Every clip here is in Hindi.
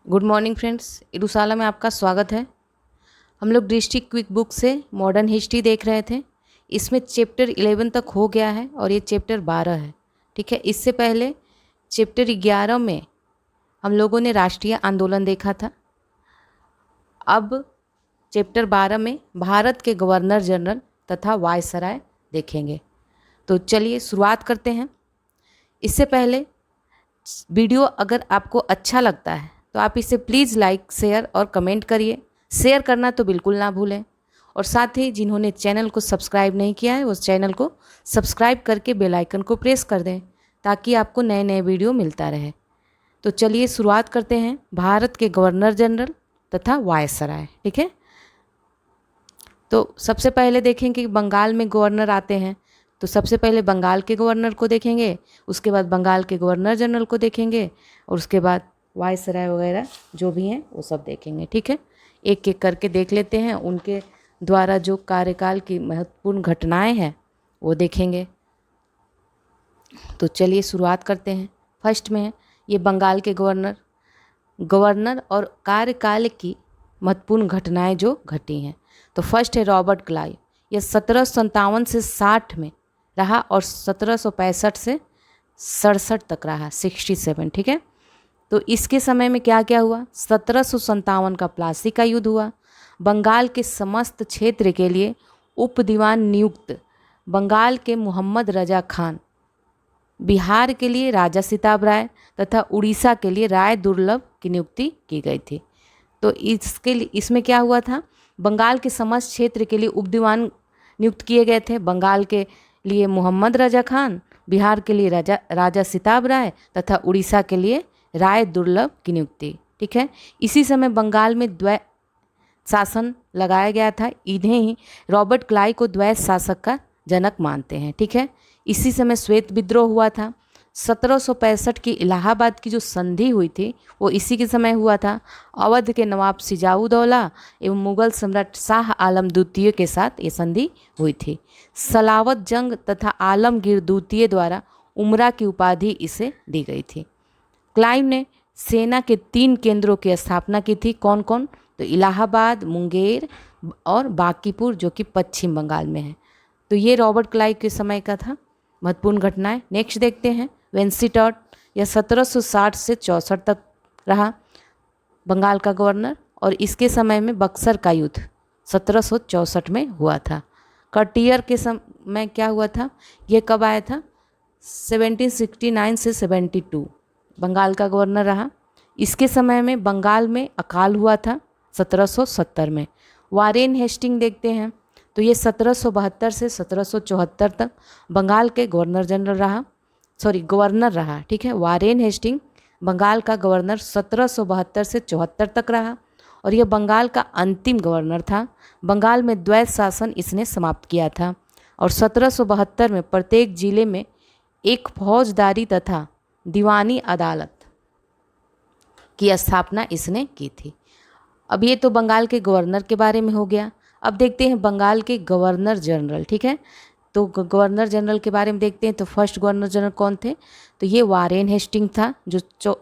गुड मॉर्निंग फ्रेंड्स, इडुसाला में आपका स्वागत है। हम लोग डिस्ट्रिक्ट क्विक बुक से मॉडर्न हिस्ट्री देख रहे थे। इसमें चैप्टर 11 तक हो गया है और ये चैप्टर 12 है। ठीक है, इससे पहले चैप्टर 11 में हम लोगों ने राष्ट्रीय आंदोलन देखा था। अब चैप्टर 12 में भारत के गवर्नर जनरल तथा वायसराय देखेंगे। तो चलिए शुरुआत करते हैं। इससे पहले वीडियो अगर आपको अच्छा लगता है तो आप इसे प्लीज़ लाइक, शेयर और कमेंट करिए। शेयर करना तो बिल्कुल ना भूलें। और साथ ही जिन्होंने चैनल को सब्सक्राइब नहीं किया है उस चैनल को सब्सक्राइब करके बेल आइकन को प्रेस कर दें ताकि आपको नए नए वीडियो मिलता रहे। तो चलिए शुरुआत करते हैं भारत के गवर्नर जनरल तथा वायसराय। ठीक है, तो सबसे पहले देखेंगे कि बंगाल में गवर्नर आते हैं। तो सबसे पहले बंगाल के गवर्नर को देखेंगे, उसके बाद बंगाल के गवर्नर जनरल को देखेंगे और उसके बाद वायसराय वगैरह जो भी हैं वो सब देखेंगे। ठीक है, एक एक करके देख लेते हैं। उनके द्वारा जो कार्यकाल की महत्वपूर्ण घटनाएं हैं वो देखेंगे। तो चलिए शुरुआत करते हैं। फर्स्ट में है ये बंगाल के गवर्नर और कार्यकाल की महत्वपूर्ण घटनाएं जो घटी हैं। तो फर्स्ट है रॉबर्ट क्लाइव। यह 1757 से 60 में रहा और 1765 से 67 तक रहा, 67। ठीक है, तो इसके समय में क्या क्या हुआ। 1757 का प्लासी का युद्ध हुआ। बंगाल के समस्त क्षेत्र के लिए उप दीवान नियुक्त बंगाल के मोहम्मद रजा खान, बिहार के लिए राजा सिताब राय तथा उड़ीसा के लिए राय दुर्लभ की नियुक्ति की गई थी। तो इसमें क्या हुआ था, बंगाल के समस्त क्षेत्र के लिए उप दीवान नियुक्त किए गए थे। बंगाल के लिए मोहम्मद रजा खान, बिहार के लिए राजा सिताब राय तथा उड़ीसा के लिए राय दुर्लभ की नियुक्ति। ठीक है, इसी समय बंगाल में द्वैत शासन लगाया गया था। इन्हें ही रॉबर्ट क्लाइव को द्वैत शासक का जनक मानते हैं। ठीक है, इसी समय श्वेत विद्रोह हुआ था। 1765 की इलाहाबाद की जो संधि हुई थी वो इसी के समय हुआ था। अवध के नवाब सिजाउद्दौला एवं मुगल सम्राट शाह आलम द्वितीय के साथ ये संधि हुई थी। सलावत जंग तथा आलमगीर द्वितीय द्वारा उमरा की उपाधि इसे दी गई थी। क्लाइव ने सेना के 3 केंद्रों की स्थापना की थी। कौन कौन, तो इलाहाबाद, मुंगेर और बांकीपुर जो कि पश्चिम बंगाल में है। तो ये रॉबर्ट क्लाइव के समय का था महत्वपूर्ण घटनाएं। नेक्स्ट देखते हैं वेंसीटॉट। यह 1760 से 64 तक रहा बंगाल का गवर्नर और इसके समय में बक्सर का युद्ध 1764 में हुआ था। कटियर के समय क्या हुआ था, ये कब आया था, 1769 से 72 बंगाल का गवर्नर रहा। इसके समय में बंगाल में अकाल हुआ था 1770 में। वारेन हेस्टिंग देखते हैं तो ये 1772 से 1774 तक बंगाल के गवर्नर रहा। ठीक है, वारेन हेस्टिंग बंगाल का गवर्नर 1772 से 74 तक रहा और यह बंगाल का अंतिम गवर्नर था। बंगाल में द्वैत शासन इसने समाप्त किया था और 1772 में प्रत्येक जिले में एक फौजदारी तथा दीवानी अदालत की स्थापना इसने की थी। अब ये तो बंगाल के गवर्नर के बारे में हो गया। अब देखते हैं बंगाल के गवर्नर जनरल। ठीक है, तो गवर्नर जनरल के बारे में देखते हैं। तो फर्स्ट गवर्नर जनरल कौन थे, तो ये वारेन हेस्टिंग था जो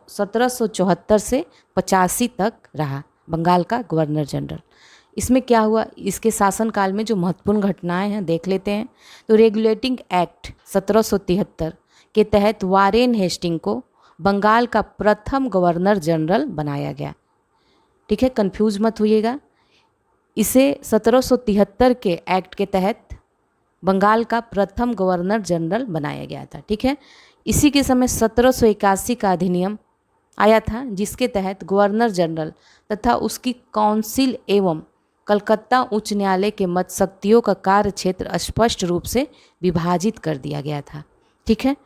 1774 से 85 तक रहा बंगाल का गवर्नर जनरल। इसमें क्या हुआ, इसके शासनकाल में जो महत्वपूर्ण घटनाएं हैं देख लेते हैं। तो रेगुलेटिंग एक्ट 1773 के तहत वारेन हेस्टिंग को बंगाल का प्रथम गवर्नर जनरल बनाया गया। ठीक है, कंफ्यूज मत होइएगा। इसे 1773 के एक्ट के तहत बंगाल का प्रथम गवर्नर जनरल बनाया गया था। ठीक है, इसी के समय 1781 का अधिनियम आया था जिसके तहत गवर्नर जनरल तथा उसकी काउंसिल एवं कलकत्ता उच्च न्यायालय के मत शक्तियों का कार्य क्षेत्र स्पष्ट रूप से विभाजित कर दिया गया था। ठीक है,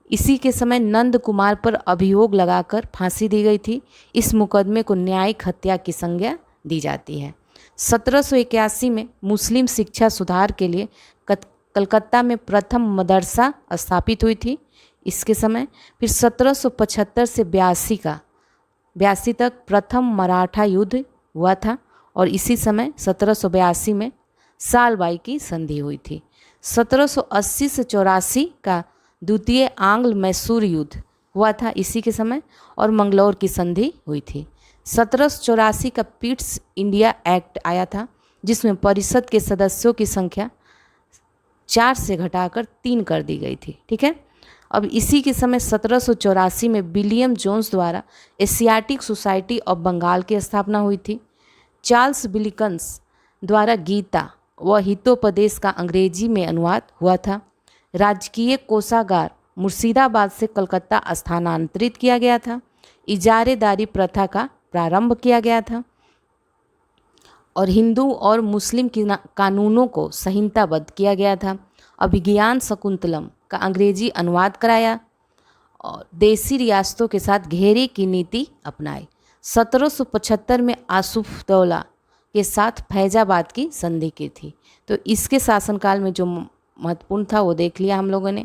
इसी के समय नंद कुमार पर अभियोग लगाकर फांसी दी गई थी। इस मुकदमे को न्यायिक हत्या की संज्ञा दी जाती है। 1781 में मुस्लिम शिक्षा सुधार के लिए कलकत्ता में प्रथम मदरसा स्थापित हुई थी इसके समय। फिर 1775 से 82 तक प्रथम मराठा युद्ध हुआ था और इसी समय 1782 में सालबाई की संधि हुई थी। 1780 से 84 का द्वितीय आंग्ल मैसूर युद्ध हुआ था इसी के समय और मंगलौर की संधि हुई थी। 1784 का पिट्स इंडिया एक्ट आया था, जिसमें परिषद के सदस्यों की संख्या 4 से घटाकर 3 कर दी गई थी। ठीक है। अब इसी के समय 1784 में विलियम जोन्स द्वारा एशियाटिक सोसाइटी ऑफ बंगाल की स्थापना हुई थी। चार्ल्स विलिकन्स द्वारा गीता व हितोपदेश का अंग्रेजी में अनुवाद हुआ था। राजकीय कोषागार मुर्शिदाबाद से कलकत्ता स्थानांतरित किया गया था। इजारेदारी प्रथा का प्रारंभ किया गया था और हिंदू और मुस्लिम कानूनों को संहिताबद्ध किया गया था। अभिज्ञान शकुंतलम का अंग्रेजी अनुवाद कराया और देसी रियासतों के साथ घेरे की नीति अपनाई। 1775 में आसुफदौला के साथ फैजाबाद की संधि की थी। तो इसके शासनकाल में जो महत्वपूर्ण था वो देख लिया हम लोगों ने।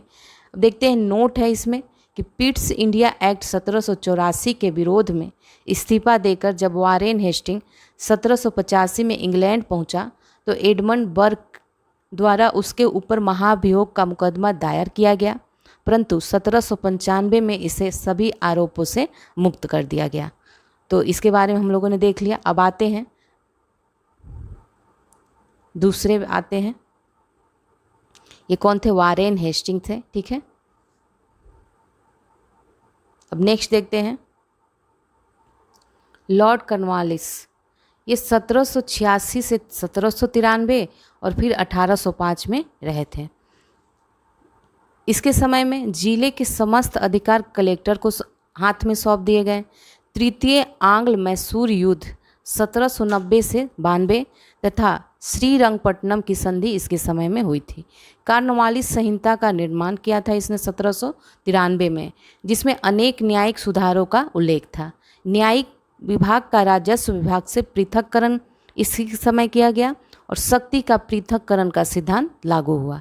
अब देखते हैं, नोट है इसमें कि पिट्स इंडिया एक्ट 1784 के विरोध में इस्तीफा देकर जब वारेन हेस्टिंग 1785 में इंग्लैंड पहुंचा तो एडमंड बर्क द्वारा उसके ऊपर महाभियोग का मुकदमा दायर किया गया, परंतु 1795 में इसे सभी आरोपों से मुक्त कर दिया गया। तो इसके बारे में हम लोगों ने देख लिया। अब आते हैं दूसरे आते हैं, ये कौन थे? वारेन हेस्टिंग थे। ठीक है। अब नेक्स्ट देखते हैं लॉर्ड कॉर्नवालिस। ये 1786 से 1793 और फिर 1805 में रहे थे। इसके समय में जिले के समस्त अधिकार कलेक्टर को हाथ में सौंप दिए गए। तृतीय आंग्ल मैसूर युद्ध 1790 से 92 तथा श्रीरंगपट्टनम की संधि इसके समय में हुई थी। कॉर्नवालिस संहिता का निर्माण किया था इसने 1793 में, जिसमें अनेक न्यायिक सुधारों का उल्लेख था। न्यायिक विभाग का राजस्व विभाग से पृथककरण इसी समय किया गया और शक्ति का पृथककरण का सिद्धांत लागू हुआ।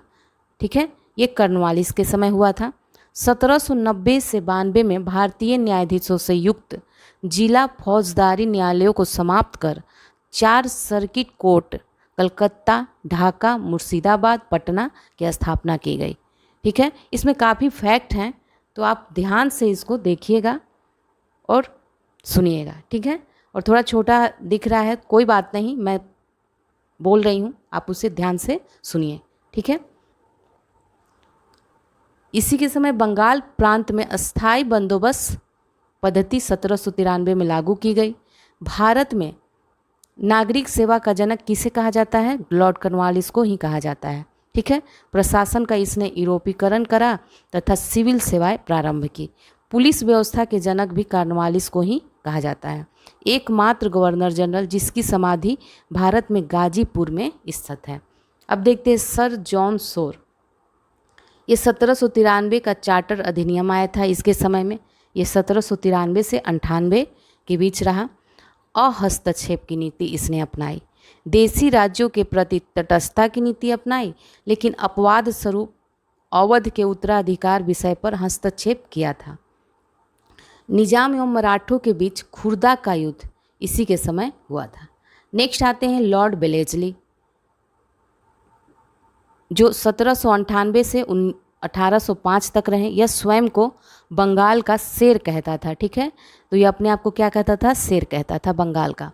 ठीक है, ये कॉर्नवालिस के समय हुआ था। 1790 से 92 में भारतीय न्यायाधीशों से युक्त जिला फौजदारी न्यायालयों को समाप्त कर 4 सर्किट कोर्ट कलकत्ता, ढाका, मुर्शिदाबाद, पटना की स्थापना की गई। ठीक है, इसमें काफ़ी फैक्ट हैं तो आप ध्यान से इसको देखिएगा और सुनिएगा। ठीक है, और थोड़ा छोटा दिख रहा है, कोई बात नहीं, मैं बोल रही हूँ, आप उसे ध्यान से सुनिए। ठीक है। इसी के समय बंगाल प्रांत में अस्थाई बंदोबस्त पद्धति 1793 में लागू की गई। भारत में नागरिक सेवा का जनक किसे कहा जाता है? लॉर्ड कॉर्नवालिस को ही कहा जाता है। ठीक है। प्रशासन का इसने यूरोपीकरण करा तथा सिविल सेवाएं प्रारंभ की। पुलिस व्यवस्था के जनक भी कॉर्नवालिस को ही कहा जाता है। एकमात्र गवर्नर जनरल जिसकी समाधि भारत में गाजीपुर में स्थित है। अब देखते हैं सर जॉन शोर। ये 1793 का चार्टर अधिनियम आया था इसके समय में। ये 1793 से 98 के बीच रहा। अहस्तक्षेप की नीति इसने अपनाई। देसी राज्यों के प्रति तटस्थता की नीति अपनाई, लेकिन अपवाद स्वरूप अवध के उत्तराधिकार विषय पर हस्तक्षेप किया था। निजाम एवं मराठों के बीच खुर्दा का युद्ध इसी के समय हुआ था। नेक्स्ट आते हैं लॉर्ड वेलेस्ली, जो 1798 से 1805 तक रहे। यह स्वयं को बंगाल का शेर कहता था। ठीक है, तो ये अपने आप को क्या कहता था? शेर कहता था बंगाल का।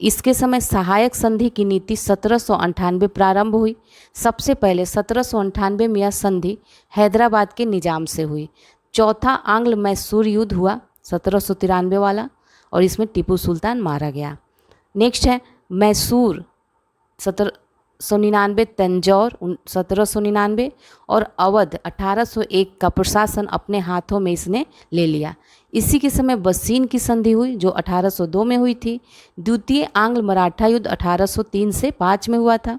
इसके समय सहायक संधि की नीति 1798 प्रारंभ हुई। सबसे पहले 1798 में यह संधि हैदराबाद के निजाम से हुई। चौथा आंग्ल मैसूर युद्ध हुआ 1793 वाला, और इसमें टीपू सुल्तान मारा गया। नेक्स्ट है मैसूर 1799, तंजौर 1799 और अवध 1801 का प्रशासन अपने हाथों में इसने ले लिया। इसी के समय बसीन की संधि हुई जो 1802 में हुई थी। द्वितीय आंग्ल मराठा युद्ध 1803 से 5 में हुआ था।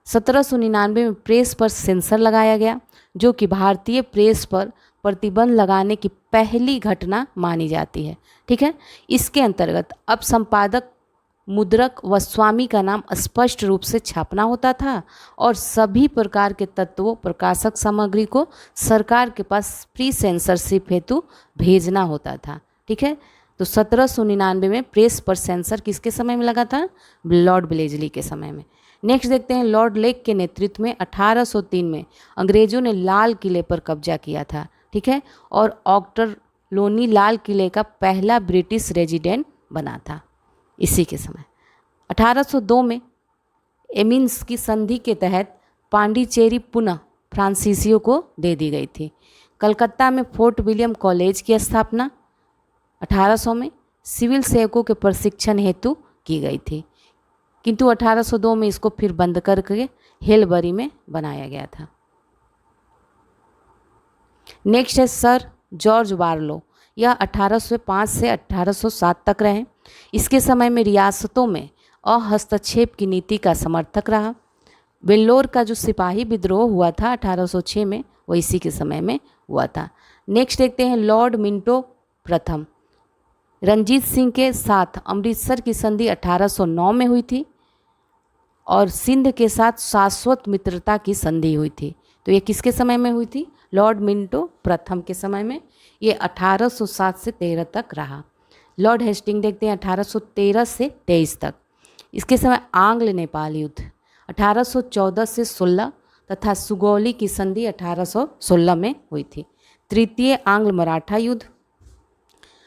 1799 में प्रेस पर सेंसर लगाया गया, जो कि भारतीय प्रेस पर प्रतिबंध लगाने की पहली घटना मानी जाती है। ठीक है, इसके अंतर्गत अब संपादक, मुद्रक व स्वामी का नाम स्पष्ट रूप से छापना होता था और सभी प्रकार के तत्वों, प्रकाशक सामग्री को सरकार के पास प्री सेंसरशिप हेतु भेजना होता था। ठीक है, तो 1799 में प्रेस पर सेंसर किसके समय में लगा था? लॉर्ड वेलेस्ली के समय में। नेक्स्ट देखते हैं लॉर्ड लेक के नेतृत्व में 1803 में अंग्रेजों ने लाल किले पर कब्जा किया था। ठीक है, और ऑक्टर लोनी लाल किले का पहला ब्रिटिश रेजिडेंट बना था इसी के समय। 1802 में एमिन्स की संधि के तहत पांडिचेरी पुनः फ्रांसीसियों को दे दी गई थी। कलकत्ता में फोर्ट विलियम कॉलेज की स्थापना 1800 में सिविल सेवकों के प्रशिक्षण हेतु की गई थी, किंतु 1802 में इसको फिर बंद करके हेलबरी में बनाया गया था। नेक्स्ट है सर जॉर्ज बार्लो। यह 1805 से 1807 तक रहे। इसके समय में रियासतों में अहस्तक्षेप की नीति का समर्थक रहा। वेल्लोर का जो सिपाही विद्रोह हुआ था 1806 में, वो इसी के समय में हुआ था। नेक्स्ट देखते हैं लॉर्ड मिंटो प्रथम। रंजीत सिंह के साथ अमृतसर की संधि 1809 में हुई थी और सिंध के साथ शाश्वत मित्रता की संधि हुई थी। तो ये किसके समय में हुई थी? लॉर्ड मिंटो प्रथम के समय में। ये 1807 से 13 तक रहा। लॉर्ड हेस्टिंग देखते हैं 1813 से 23 तक। इसके समय आंग्ल नेपाल युद्ध 1814 से 16 तथा सुगौली की संधि 1816 में हुई थी। तृतीय आंग्ल मराठा युद्ध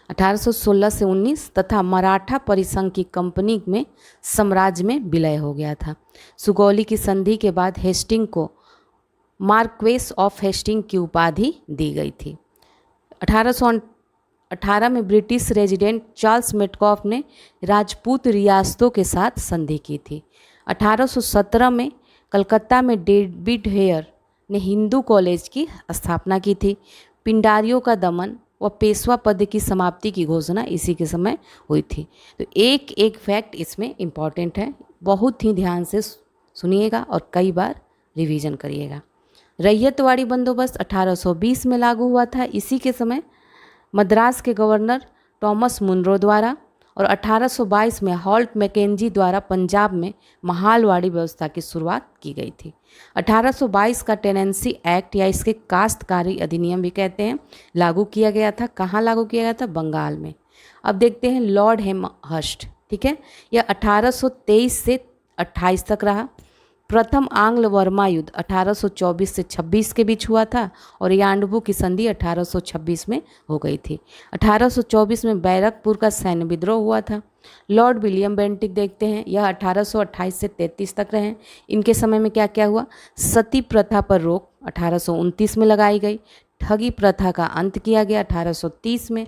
1816 से 19 तथा मराठा परिसंघ की कंपनी में साम्राज्य में विलय हो गया था। सुगौली की संधि के बाद हेस्टिंग को मार्क्वेस ऑफ हेस्टिंग की उपाधि दी गई थी। 1818 में ब्रिटिश रेजिडेंट चार्ल्स मेटकॉफ ने राजपूत रियासतों के साथ संधि की थी। 1817 में कलकत्ता में डेविड हेयर ने हिंदू कॉलेज की स्थापना की थी। पिंडारियों का दमन व पेशवा पद की समाप्ति की घोषणा इसी के समय हुई थी। तो एक एक फैक्ट इसमें इम्पॉर्टेंट है, बहुत ही ध्यान से सुनिएगा और कई बार रिवीजन करिएगा। रैयतवाड़ी बंदोबस्त 1820 में लागू हुआ था इसी के समय मद्रास के गवर्नर टॉमस मुनरो द्वारा, और 1822 में हॉल्ट मैकेंजी द्वारा पंजाब में महालवाड़ी व्यवस्था की शुरुआत की गई थी। 1822 का टेनेंसी एक्ट या इसके काश्तकारी अधिनियम भी कहते हैं लागू किया गया था। कहाँ लागू किया गया था? बंगाल में। अब देखते हैं लॉर्ड हेमहर्स्ट, ठीक है, यह 1823 से 28 तक रहा। प्रथम आंग्ल वर्मा युद्ध 1824 से 26 के बीच हुआ था और यांडबू की संधि 1826 में हो गई थी। 1824 में बैरकपुर का सैन्य विद्रोह हुआ था। लॉर्ड विलियम बेंटिक देखते हैं, यह 1828 से 33 तक रहे। इनके समय में क्या क्या हुआ? सती प्रथा पर रोक 1829 में लगाई गई। ठगी प्रथा का अंत किया गया 1830 में।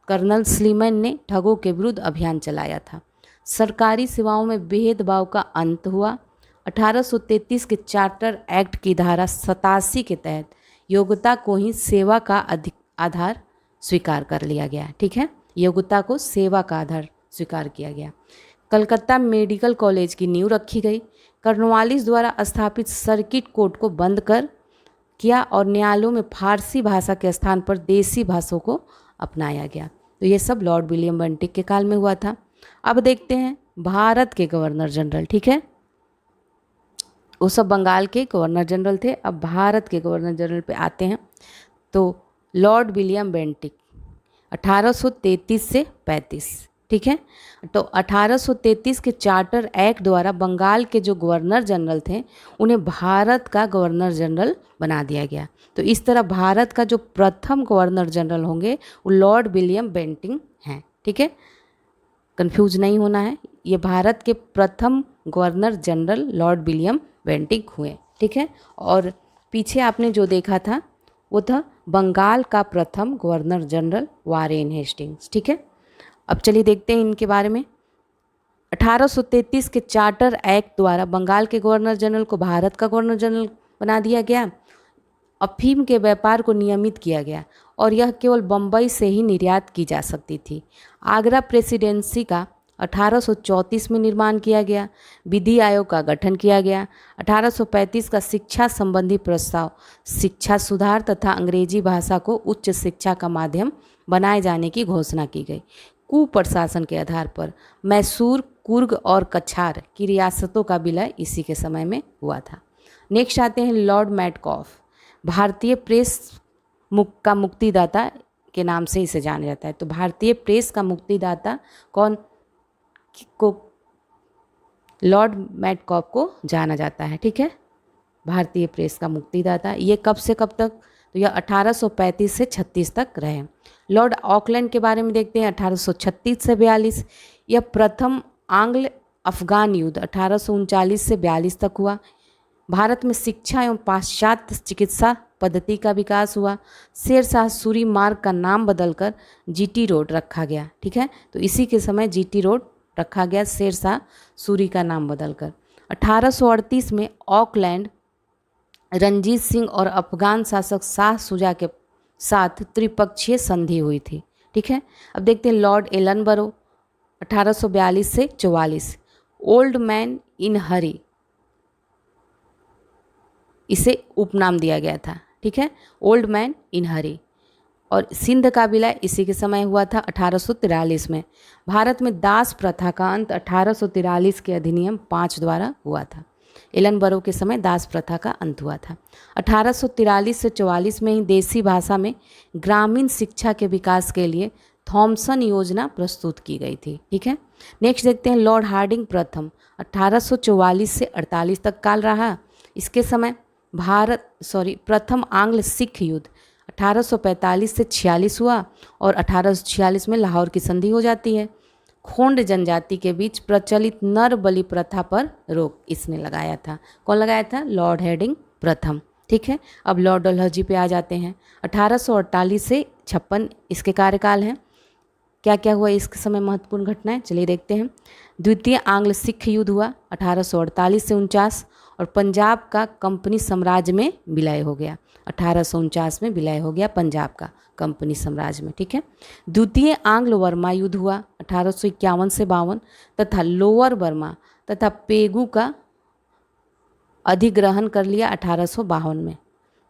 कर्नल स्लीमैन ने ठगों के विरुद्ध अभियान चलाया था। सरकारी सेवाओं में भेदभाव का अंत हुआ। 1833 के चार्टर एक्ट की धारा 87 के तहत योग्यता को ही सेवा का आधार स्वीकार कर लिया गया, ठीक है, योग्यता को सेवा का आधार स्वीकार किया गया। कलकत्ता मेडिकल कॉलेज की नींव रखी गई। कॉर्नवालिस द्वारा स्थापित सर्किट कोर्ट को बंद कर किया और न्यायालयों में फारसी भाषा के स्थान पर देसी भाषाओं को अपनाया गया। तो ये सब लॉर्ड विलियम बेंटिक के काल में हुआ था। अब देखते हैं भारत के गवर्नर जनरल, ठीक है, वो सब बंगाल के गवर्नर जनरल थे। अब भारत के गवर्नर जनरल पे आते हैं। तो लॉर्ड विलियम बेंटिक 1833 से 35, ठीक है। तो 1833 के चार्टर एक्ट द्वारा बंगाल के जो गवर्नर जनरल थे उन्हें भारत का गवर्नर जनरल बना दिया गया। तो इस तरह भारत का जो प्रथम गवर्नर जनरल होंगे वो लॉर्ड विलियम बेंटिक हैं, ठीक है, कंफ्यूज नहीं होना है। ये भारत के प्रथम governor general Lord William Bentinck हुए, ठीक है। और पीछे आपने जो देखा था वो था बंगाल का प्रथम गवर्नर जनरल वारेन हेस्टिंग्स, ठीक है। अब चलिए देखते हैं इनके बारे में। 1833 के चार्टर एक्ट द्वारा बंगाल के गवर्नर जनरल को भारत का गवर्नर जनरल बना दिया गया। अफीम के व्यापार को नियमित किया गया और यह केवल बम्बई से ही निर्यात की जा सकती थी। आगरा प्रेसिडेंसी का 1834 में निर्माण किया गया। विधि आयोग का गठन किया गया। 1835 का शिक्षा संबंधी प्रस्ताव शिक्षा सुधार तथा अंग्रेजी भाषा को उच्च शिक्षा का माध्यम बनाए जाने की घोषणा की गई। कुप्रशासन के आधार पर मैसूर, कुर्ग और कछार की रियासतों का विलय इसी के समय में हुआ था। नेक्स्ट आते हैं लॉर्ड मैटकॉफ। भारतीय प्रेस का मुक्तिदाता के नाम से इसे जाना जाता है। तो भारतीय प्रेस का मुक्तिदाता कौन को लॉर्ड मैटकॉफ को जाना जाता है, ठीक है, भारतीय प्रेस का मुक्तिदाता। ये कब से कब तक? तो यह 1835 से 36 तक रहे। लॉर्ड ऑकलैंड के बारे में देखते हैं, 1836 से 42। यह प्रथम आंग्ल अफगान युद्ध 1839 से 42 तक हुआ। भारत में शिक्षा एवं पाश्चात्य चिकित्सा पद्धति का विकास हुआ। शेरशाह सूरी मार्ग का नाम बदलकर जीटी रोड रखा गया। ठीक है, तो इसी के समय जीटी रोड रखा गया, शेरशाह सूरी का नाम बदलकर। 1838 में ऑकलैंड रणजीत सिंह और अफगान शासक शाह शुजा के साथ त्रिपक्षीय संधि हुई थी। ठीक है, अब देखते हैं लॉर्ड एलनबरो 1842 से 44। ओल्ड मैन इन हरी इसे उपनाम दिया गया था। ठीक है, ओल्ड मैन इन हरी। और सिंध का विलय इसी के समय हुआ था 1843 में। भारत में दास प्रथा का अंत 1843 के अधिनियम 5 द्वारा हुआ था। एलनबरो के समय दास प्रथा का अंत हुआ था। 1843 से 44 में ही देसी भाषा में ग्रामीण शिक्षा के विकास के लिए थॉमसन योजना प्रस्तुत की गई थी। ठीक है, नेक्स्ट देखते हैं लॉर्ड हार्डिंग प्रथम 1844 से 48 तक काल रहा। इसके समय प्रथम आंग्ल सिख युद्ध 1845 से 46 हुआ और 1846 में लाहौर की संधि हो जाती है। खोंड जनजाति के बीच प्रचलित नर बलि प्रथा पर रोक इसने लगाया था। कौन लगाया था? लॉर्ड हार्डिंग प्रथम। ठीक है, अब लॉर्ड डलहौजी पे आ जाते हैं। 1848 से 56 इसके कार्यकाल हैं। क्या क्या हुआ इसके समय महत्वपूर्ण घटनाएं, चलिए देखते हैं। द्वितीय आंग्ल सिख युद्ध हुआ 1848 से 49 और पंजाब का कंपनी साम्राज्य में विलय हो गया। 1849 में विलय हो गया पंजाब का कंपनी साम्राज्य में। ठीक है, द्वितीय आंग्ल बर्मा युद्ध हुआ 1851 से 52 तथा लोअर बर्मा तथा पेगू का अधिग्रहण कर लिया 1852 में।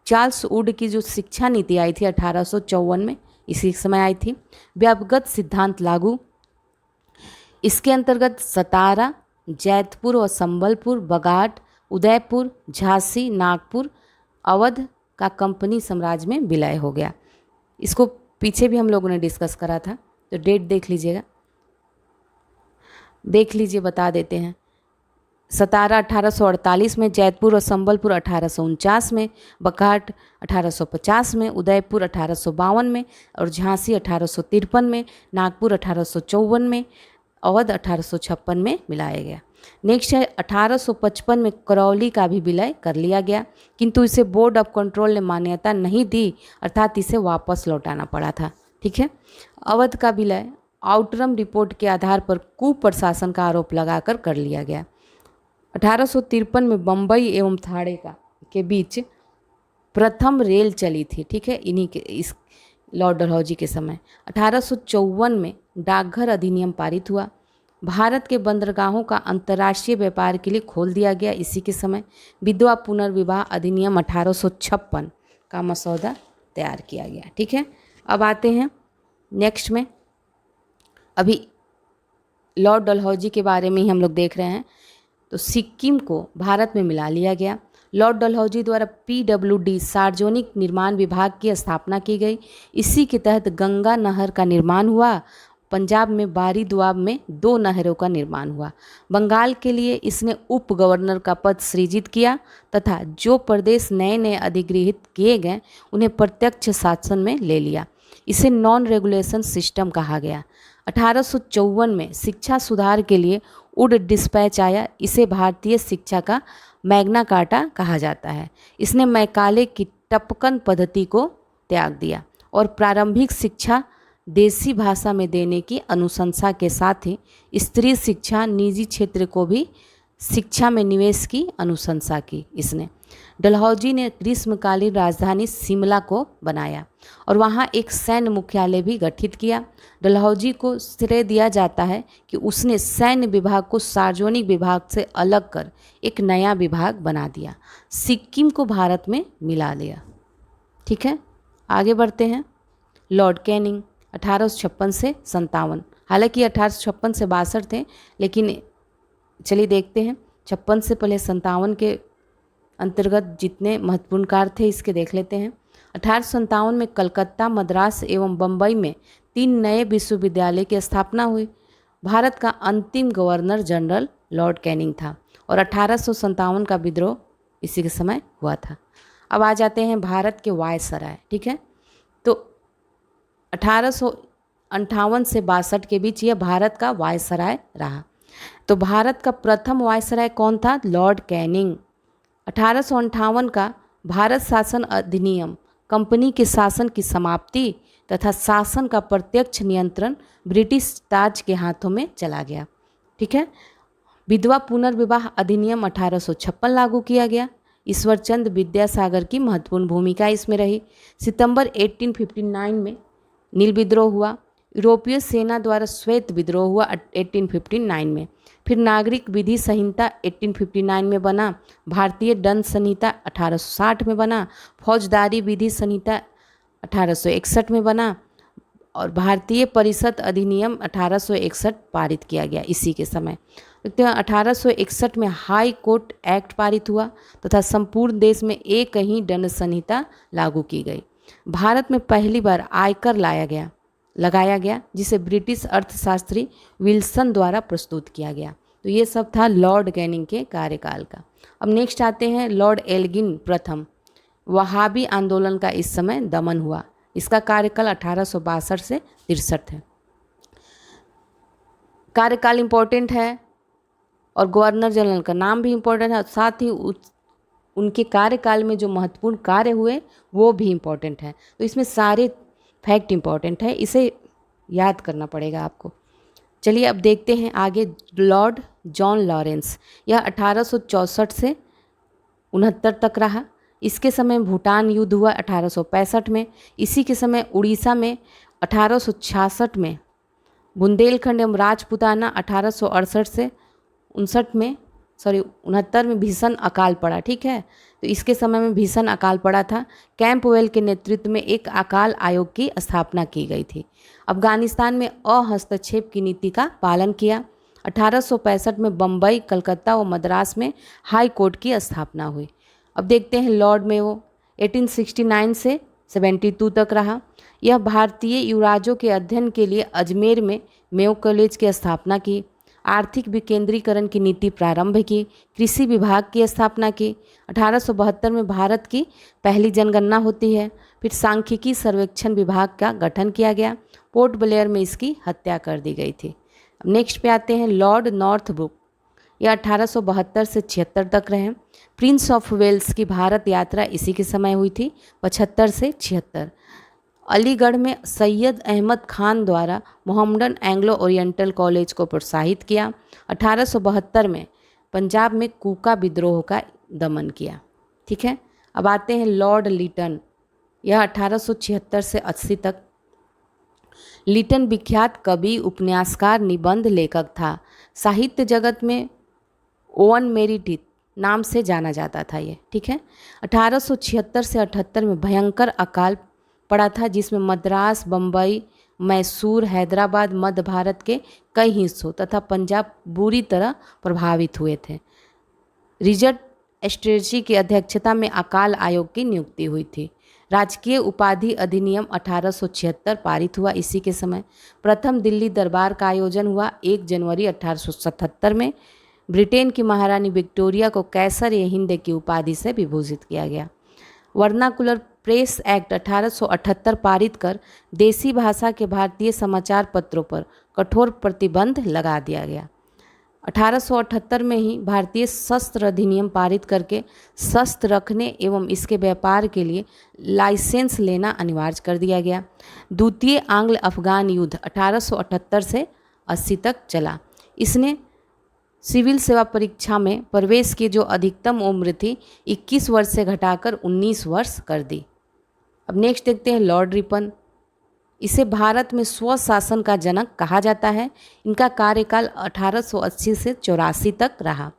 चार्ल्स वुड की जो शिक्षा नीति आई थी 1854 में, इसी समय आई थी। व्यवगत सिद्धांत लागू, इसके अंतर्गत सतारा, जैतपुर और संबलपुर, बगाट, उदयपुर, झांसी, नागपुर, अवध का कंपनी साम्राज्य में विलय हो गया। इसको पीछे भी हम लोगों ने डिस्कस करा था, तो डेट देख लीजिएगा, देख लीजिए, बता देते हैं। सतारा 1848 में, जैतपुर और संबलपुर 1849 में, बघाट 1850 में, उदयपुर 1852 में और झांसी 1853 में, नागपुर 1854 में, अवध 1856 में मिलाया गया। नेक्स्ट है 1855 में करौली का भी विलय कर लिया गया, किंतु इसे बोर्ड ऑफ कंट्रोल ने मान्यता नहीं दी, अर्थात इसे वापस लौटाना पड़ा था। ठीक है, अवध का विलय आउटरम रिपोर्ट के आधार पर कुप्रशासन का आरोप लगाकर कर लिया गया। 1853 में बम्बई एवं थाने के बीच प्रथम रेल चली थी। ठीक है, इन्हीं के इस लॉर्ड डलहौजी के समय। 1854 में डाकघर अधिनियम पारित हुआ। भारत के बंदरगाहों का अंतर्राष्ट्रीय व्यापार के लिए खोल दिया गया, इसी के समय। विधवा पुनर्विवाह अधिनियम 1856 का मसौदा तैयार किया गया। ठीक है, अब आते हैं नेक्स्ट में। अभी लॉर्ड डलहौजी के बारे में ही हम लोग देख रहे हैं। तो सिक्किम को भारत में मिला लिया गया। लॉर्ड डलहौजी द्वारा PWD सार्वजनिक निर्माण विभाग की स्थापना की गई। इसी के तहत गंगा नहर का निर्माण हुआ। पंजाब में बारी दुआब में 2 नहरों का निर्माण हुआ। बंगाल के लिए इसने उप गवर्नर का पद सृजित किया तथा जो प्रदेश नए नए अधिगृहित किए गए उन्हें प्रत्यक्ष शासन में ले लिया। इसे नॉन रेगुलेशन सिस्टम कहा गया। 1854 में शिक्षा सुधार के लिए वुड डिस्पैच आया। इसे भारतीय शिक्षा का मैग्ना कार्टा कहा जाता है। इसने मैकाले की टपकन पद्धति को त्याग दिया और प्रारंभिक शिक्षा देसी भाषा में देने की अनुशंसा के साथ ही स्त्री शिक्षा, निजी क्षेत्र को भी शिक्षा में निवेश की अनुशंसा की। इसने डलहौजी ने ग्रीष्मकालीन राजधानी शिमला को बनाया और वहाँ एक सैन्य मुख्यालय भी गठित किया। डलहौजी को श्रेय दिया जाता है कि उसने सैन्य विभाग को सार्वजनिक विभाग से अलग कर एक नया विभाग बना दिया, सिक्किम को भारत में मिला लिया। ठीक है, आगे बढ़ते हैं। लॉर्ड कैनिंग 1856 से 57, हालांकि 1856 से 62 थे, लेकिन चलिए देखते हैं 56 से पहले 57 के अंतर्गत जितने महत्वपूर्ण कार्य थे इसके देख लेते हैं। 1857 में कलकत्ता, मद्रास एवं बम्बई में 3 नए विश्वविद्यालय की स्थापना हुई। भारत का अंतिम गवर्नर जनरल लॉर्ड कैनिंग था और 1857 का विद्रोह इसी के समय हुआ था। अब आ जाते हैं भारत के वायसराय। ठीक है, तो 1858 से 62 के बीच यह भारत का वायसराय रहा। तो भारत का प्रथम वायसराय कौन था? Lord Canning. 1858 का भारत शासन अधिनियम कंपनी के शासन की समाप्ति तथा शासन का प्रत्यक्ष नियंत्रण ब्रिटिश ताज के हाथों में चला गया। ठीक है, विधवा पुनर्विवाह अधिनियम 1856 लागू किया गया। ईश्वरचंद विद्यासागर की महत्वपूर्ण भूमिका इसमें रही। सितंबर 1859 में नील विद्रोह हुआ। यूरोपीय सेना द्वारा श्वेत विद्रोह हुआ 1859 में। फिर नागरिक विधि संहिता 1859 में बना। भारतीय दंड संहिता 1860 में बना। फौजदारी विधि संहिता 1861 में बना और भारतीय परिषद अधिनियम 1861 पारित किया गया इसी के समय। देखते हैं 1861 में हाई कोर्ट एक्ट पारित हुआ तथा संपूर्ण देश में एक ही दंड संहिता लागू की गई। भारत में पहली बार आयकर लगाया गया जिसे ब्रिटिश अर्थशास्त्री विल्सन द्वारा प्रस्तुत किया गया। तो ये सब था लॉर्ड कैनिंग के कार्यकाल का। अब नेक्स्ट आते हैं लॉर्ड एल्गिन प्रथम। वहाबी आंदोलन का इस समय दमन हुआ। इसका कार्यकाल 1862 से 63 है। कार्यकाल इम्पोर्टेंट है और गवर्नर जनरल का नाम भी इम्पोर्टेंट है, साथ ही उनके कार्यकाल में जो महत्वपूर्ण कार्य हुए वो भी इम्पोर्टेंट है। तो इसमें सारे फैक्ट इम्पोर्टेंट है, इसे याद करना पड़ेगा आपको। चलिए अब देखते हैं आगे लॉर्ड जॉन लॉरेंस। यह 1864 से 69 तक रहा। इसके समय भूटान युद्ध हुआ 1865 में। इसी के समय उड़ीसा में 1866 में, बुंदेलखंड एवं राजपूताना 1868 से 69 में भीषण अकाल पड़ा। ठीक है, तो इसके समय में भीषण अकाल पड़ा था। कैंपवेल के नेतृत्व में एक अकाल आयोग की स्थापना की गई थी। अफगानिस्तान में अहस्तक्षेप की नीति का पालन किया। 1865 में बम्बई, कलकत्ता व मद्रास में हाई कोर्ट की स्थापना हुई। अब देखते हैं लॉर्ड मेयो। 1869 से 72 तक रहा। यह भारतीय युवराजों के अध्ययन के लिए अजमेर में मेयो कॉलेज की स्थापना की। आर्थिक विकेंद्रीकरण की नीति प्रारंभ की। कृषि विभाग की स्थापना की। 1872 में भारत की पहली जनगणना होती है। फिर सांख्यिकी सर्वेक्षण विभाग का गठन किया गया। पोर्ट ब्लेयर में इसकी हत्या कर दी गई थी। अब नेक्स्ट पे आते हैं लॉर्ड नॉर्थब्रुक। यह 1872 से 76 तक रहे। प्रिंस ऑफ वेल्स की भारत यात्रा इसी के समय हुई थी, 75 से 76। अलीगढ़ में सैयद अहमद खान द्वारा मोहम्मडन एंग्लो ओरिएंटल कॉलेज को प्रोत्साहित किया। 1872 में पंजाब में कूका विद्रोह का दमन किया। ठीक है, अब आते हैं लॉर्ड लिटन। यह 1876 से 80 तक। लिटन विख्यात कवि, उपन्यासकार, निबंध लेखक था। साहित्य जगत में ओवन मेरिडिथ नाम से जाना जाता था ये। ठीक है, 1876 से 78 में भयंकर अकाल पड़ा था जिसमें मद्रास, बम्बई, मैसूर, हैदराबाद, मध्य भारत के कई हिस्सों तथा पंजाब बुरी तरह प्रभावित हुए थे। रिचर्ड एस्ट्रेची की अध्यक्षता में अकाल आयोग की नियुक्ति हुई थी। राजकीय उपाधि अधिनियम 1876 पारित हुआ इसी के समय। प्रथम दिल्ली दरबार का आयोजन हुआ 1 जनवरी 1877 में। ब्रिटेन की महारानी विक्टोरिया को कैसर-ए-हिंद की उपाधि से विभूषित किया गया। वर्नाकुलर प्रेस एक्ट 1878 पारित कर देसी भाषा के भारतीय समाचार पत्रों पर कठोर प्रतिबंध लगा दिया गया। 1878 में ही भारतीय शस्त्र अधिनियम पारित करके शस्त्र रखने एवं इसके व्यापार के लिए लाइसेंस लेना अनिवार्य कर दिया गया। द्वितीय आंग्ल अफगान युद्ध 1878 से 80 तक चला। इसने सिविल सेवा परीक्षा में प्रवेश की जो अधिकतम उम्र थी 21 वर्ष से घटाकर 19 वर्ष कर दी। अब नेक्स्ट देखते हैं लॉर्ड रिपन। इसे भारत में स्वशासन का जनक कहा जाता है। इनका कार्यकाल 1880 से 84 तक रहा।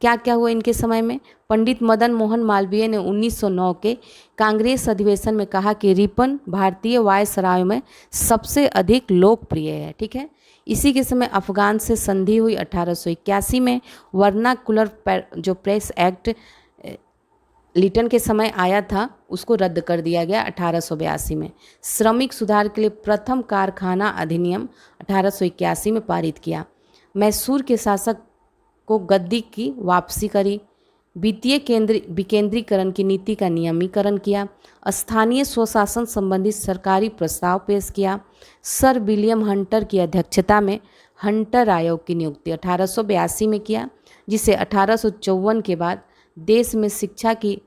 क्या क्या हुआ इनके समय में? पंडित मदन मोहन मालवीय ने 1909 के कांग्रेस अधिवेशन में कहा कि रिपन भारतीय वायसराय में सबसे अधिक लोकप्रिय है। ठीक है, इसी के समय अफगान से संधि हुई 1881 में। वर्नाकुलर जो प्रेस एक्ट लिटन के समय आया था उसको रद्द कर दिया गया 1882 में। श्रमिक सुधार के लिए प्रथम कारखाना अधिनियम 1881 में पारित किया। मैसूर के शासक को गद्दी की वापसी करी। वित्तीय विकेंद्रीकरण की नीति का नियमीकरण किया, स्थानीय स्वशासन संबंधी सरकारी प्रस्ताव पेश किया, सर विलियम हंटर की अध्यक्षता में हंटर आयोग की नियुक्ति 1882 में किया, जिसे 1854 के बाद देश में शिक्षा की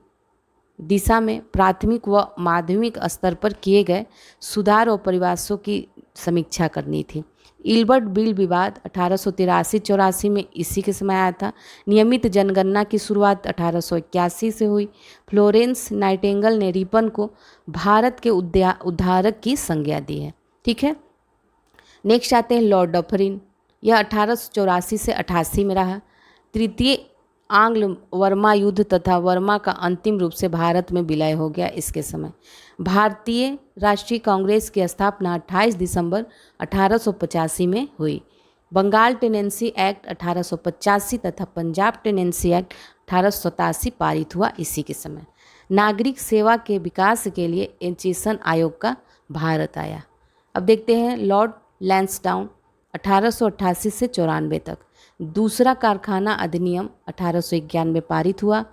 दिशा में प्राथमिक व माध्यमिक स्तर पर किए गए सुधार और प्रयासों की समीक्षा करनी थी। इल्बर्ट बिल विवाद 1883-84 में इसी के समय आया था। नियमित जनगणना की शुरुआत 1881 से हुई। फ्लोरेंस नाइटिंगेल ने रिपन को भारत के उद्धारक की संज्ञा दी है। ठीक है, नेक्स्ट आते हैं लॉर्ड डफरिन। यह 1884 से 88 में रहा। तृतीय आंग्ल वर्मा युद्ध तथा वर्मा का अंतिम रूप से भारत में विलय हो गया। इसके समय भारतीय राष्ट्रीय कांग्रेस की स्थापना 28 दिसंबर 1885 में हुई। बंगाल टेनेंसी एक्ट 1885 तथा पंजाब टेनेंसी एक्ट 1887 पारित हुआ इसी के समय। नागरिक सेवा के विकास के लिए एचिसन आयोग का भारत आया। अब देखते हैं लॉर्ड लैंसडाउन 1888 से 94 तक। दूसरा कारखाना अधिनियम 1891 पारित हुआ।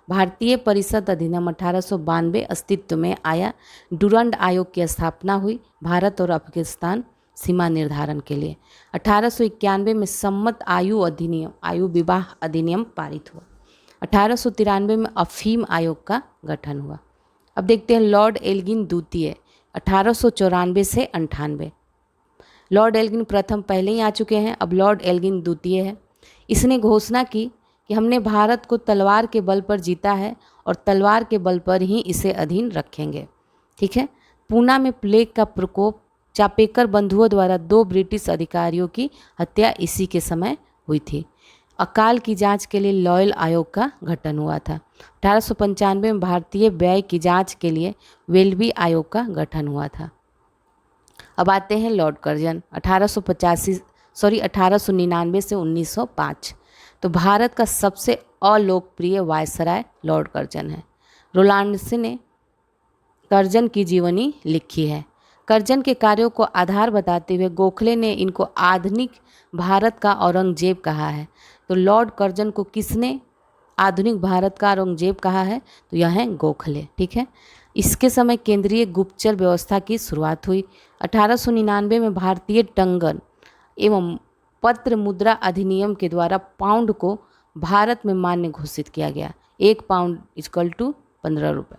भारतीय परिषद अधिनियम 1892 अस्तित्व में आया। डुरंड आयोग की स्थापना हुई भारत और अफगानिस्तान सीमा निर्धारण के लिए। 1891 में सम्मत आयु विवाह अधिनियम पारित हुआ। 1893 में अफीम आयोग का गठन हुआ। अब देखते हैं लॉर्ड एल्गिन द्वितीय 1894 से 98। लॉर्ड एल्गिन प्रथम पहले ही आ चुके हैं, अब लॉर्ड एल्गिन द्वितीय है। इसने घोषणा की कि हमने भारत को तलवार के बल पर जीता है और तलवार के बल पर ही इसे अधीन रखेंगे। ठीक है, पूना में प्लेग का प्रकोप, चापेकर बंधुओं द्वारा 2 ब्रिटिश अधिकारियों की हत्या इसी के समय हुई थी। अकाल की जांच के लिए लॉयल आयोग का गठन हुआ था। 1895 में भारतीय व्यय की जांच के लिए वेल्बी आयोग का गठन हुआ था। अब आते हैं लॉर्ड कर्जन 1899 से 1905। तो भारत का सबसे अलोकप्रिय वायसराय लॉर्ड कर्जन है। रोलांडसे ने कर्जन की जीवनी लिखी है। कर्जन के कार्यों को आधार बताते हुए गोखले ने इनको आधुनिक भारत का औरंगजेब कहा है। तो लॉर्ड कर्जन को किसने आधुनिक भारत का औरंगजेब कहा है? तो यह है गोखले। ठीक है, इसके समय केंद्रीय गुप्तचर व्यवस्था की शुरुआत हुई। 1899 में भारतीय टंगन एवं पत्र मुद्रा अधिनियम के द्वारा पाउंड को भारत में मान्य घोषित किया गया। 1 पाउंड इक्वल टू 15 रुपये।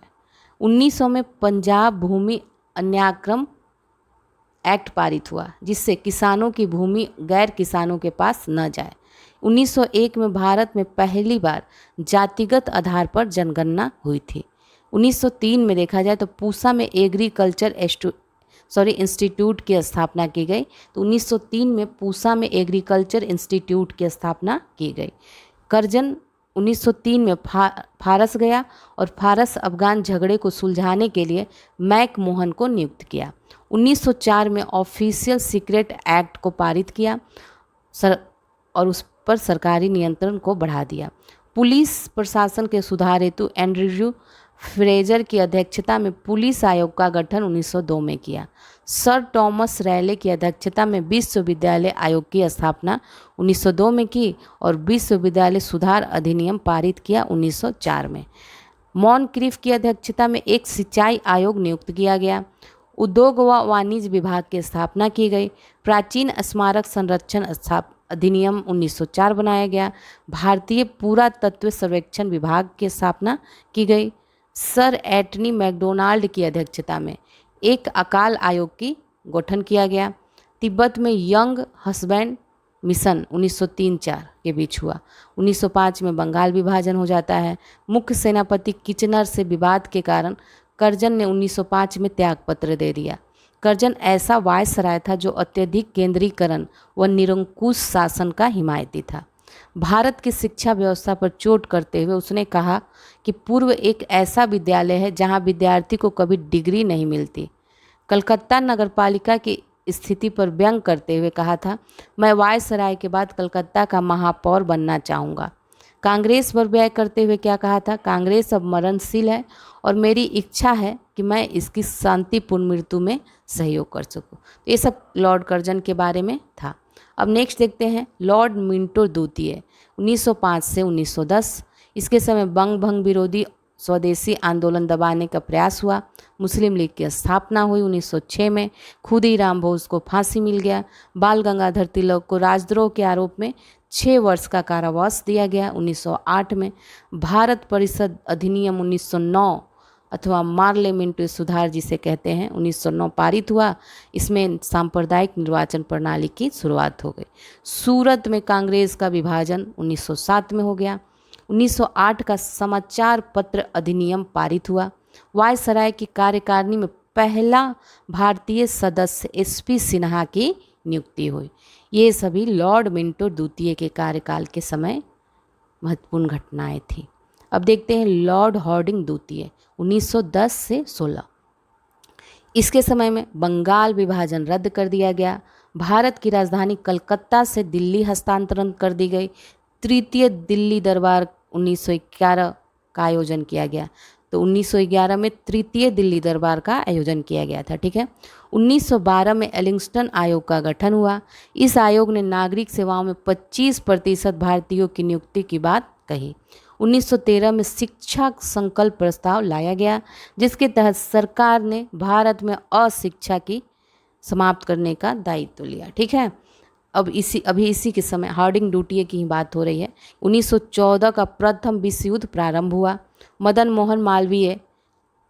1900 में पंजाब भूमि अन्याक्रम एक्ट पारित हुआ, जिससे किसानों की भूमि गैर किसानों के पास न जाए। 1901 में भारत में पहली बार जातिगत आधार पर जनगणना हुई थी। 1903 में देखा जाए तो पूसा में एग्रीकल्चर इंस्टीट्यूट की स्थापना की गई। तो 1903 में पूसा में एग्रीकल्चर इंस्टीट्यूट की स्थापना की गई। कर्जन 1903 में फारस गया और फारस अफगान झगड़े को सुलझाने के लिए मैक मोहन को नियुक्त किया। 1904 में ऑफिशियल सीक्रेट एक्ट को पारित किया और उस पर सरकारी नियंत्रण को बढ़ा दिया। पुलिस प्रशासन के सुधार हेतु एंड्रयू फ्रेजर की अध्यक्षता में पुलिस आयोग का गठन 1902 में किया। सर टॉमस रैले की अध्यक्षता में विश्वविद्यालय आयोग की स्थापना 1902 में की और विश्वविद्यालय सुधार अधिनियम पारित किया 1904 में। मॉनक्रीफ की अध्यक्षता में एक सिंचाई आयोग नियुक्त किया गया। उद्योग व वाणिज्य विभाग की स्थापना की गई। प्राचीन स्मारक संरक्षण अधिनियम 1904 बनाया गया। भारतीय पुरातत्व सर्वेक्षण विभाग की स्थापना की गई। सर एंटनी मैकडोनाल्ड की अध्यक्षता में एक अकाल आयोग की गठन किया गया। तिब्बत में यंग हस्बैंड मिशन 1903-04 के बीच हुआ। 1905 में बंगाल विभाजन हो जाता है। मुख्य सेनापति किचनर से विवाद के कारण कर्जन ने 1905 में त्यागपत्र दे दिया। कर्जन ऐसा वायसराय था जो अत्यधिक केंद्रीकरण व निरंकुश शासन का हिमायती था। भारत की शिक्षा व्यवस्था पर चोट करते हुए उसने कहा कि पूर्व एक ऐसा विद्यालय है जहां विद्यार्थी को कभी डिग्री नहीं मिलती। कलकत्ता नगरपालिका की स्थिति पर व्यंग करते हुए कहा था, मैं वायसराय के बाद कलकत्ता का महापौर बनना चाहूँगा। कांग्रेस पर व्यय करते हुए क्या कहा था, कांग्रेस अब मरणशील है और मेरी इच्छा है कि मैं इसकी शांतिपूर्ण मृत्यु में सहयोग कर सकूं। तो ये सब लॉर्ड कर्जन के बारे में था। अब नेक्स्ट देखते हैं लॉर्ड मिंटो द्वितीय 1905 से 1910। इसके समय बंग भंग विरोधी स्वदेशी आंदोलन दबाने का प्रयास हुआ। मुस्लिम लीग की स्थापना हुई 1906 में। खुदीराम बोस को फांसी मिल गया। बाल गंगाधर तिलक को राजद्रोह के आरोप में 6 वर्ष का कारावास दिया गया। 1908 में भारत परिषद अधिनियम 1909 अथवा पार्लियामेंट्री सुधार जिसे कहते हैं 1909 पारित हुआ। इसमें सांप्रदायिक निर्वाचन प्रणाली की शुरुआत हो गई। सूरत में कांग्रेस का विभाजन 1907 में हो गया। 1908 का समाचार पत्र अधिनियम पारित हुआ। वायसराय की कार्यकारिणी में पहला भारतीय सदस्य एसपी सिन्हा की नियुक्ति हुई। ये सभी लॉर्ड मिंटो द्वितीय के कार्यकाल के समय महत्वपूर्ण घटनाएं थी। अब देखते हैं लॉर्ड हार्डिंग द्वितीय 1910 से 16। इसके समय में बंगाल विभाजन रद्द कर दिया गया। भारत की राजधानी कलकत्ता से दिल्ली हस्तांतरण कर दी गई। तृतीय दिल्ली दरबार 1911 का आयोजन किया गया। तो 1911 में तृतीय दिल्ली दरबार का आयोजन किया गया था। ठीक है। 1912 में एलिंगस्टन आयोग का गठन हुआ। इस आयोग ने नागरिक सेवाओं में 25% भारतीयों की नियुक्ति की बात कही। 1913 में शिक्षा संकल्प प्रस्ताव लाया गया, जिसके तहत सरकार ने भारत में अशिक्षा की समाप्त करने का दायित्व लिया। ठीक है। अभी इसी के समय हार्डिंग द्वितीय की ही बात हो रही है। 1914 का प्रथम विश्व युद्ध प्रारंभ हुआ। मदन मोहन मालवीय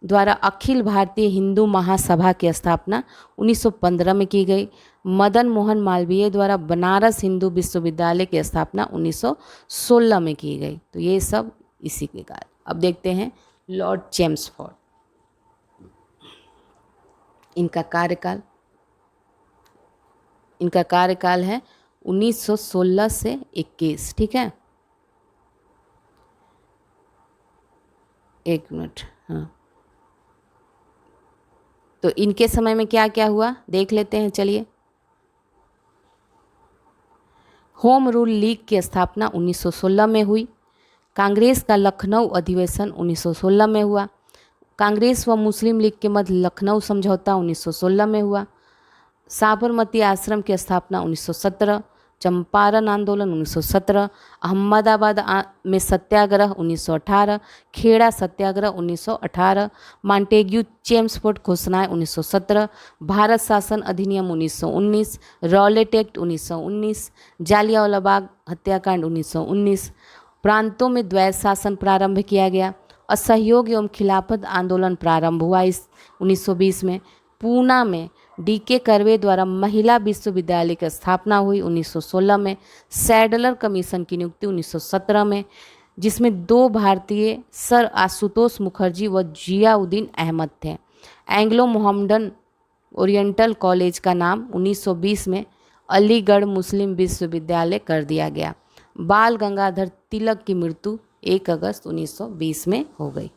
द्वारा अखिल भारतीय हिंदू महासभा की स्थापना 1915 में की गई। मदन मोहन मालवीय द्वारा बनारस हिंदू विश्वविद्यालय की स्थापना 1916 में की गई। तो ये सब इसी के कारण। अब देखते हैं लॉर्ड चेम्सफोर्ड, इनका कार्यकाल है 1916 से 21। ठीक है, एक मिनट। हाँ, तो इनके समय में क्या क्या हुआ देख लेते हैं। चलिए, होम रूल लीग की स्थापना 1916 में हुई। कांग्रेस का लखनऊ अधिवेशन 1916 में हुआ। कांग्रेस व मुस्लिम लीग के मध्य लखनऊ समझौता 1916 में हुआ। साबरमती आश्रम की स्थापना 1917। चंपारण आंदोलन 1917। अहमदाबाद में सत्याग्रह 1918। खेड़ा सत्याग्रह 1918। मॉन्टेग्यू चेम्सफोर्ड घोषणाएं 1917। भारत शासन अधिनियम 1919। Rowlatt act 1919। जालियांवाला बाग हत्याकांड 1919। प्रांतों में द्वैत शासन प्रारंभ किया गया। असहयोग एवं खिलाफत आंदोलन प्रारंभ हुआ इस 1920 में। पूना में डीके कर्वे द्वारा महिला विश्वविद्यालय की स्थापना हुई 1916 में। सैडलर कमीशन की नियुक्ति 1917 में, जिसमें 2 भारतीय सर आशुतोष मुखर्जी व जियाउद्दीन अहमद थे। एंग्लो मोहम्मडन ओरिएंटल कॉलेज का नाम 1920 में अलीगढ़ मुस्लिम विश्वविद्यालय कर दिया गया। बाल गंगाधर तिलक की मृत्यु 1 अगस्त 1920 में हो गई।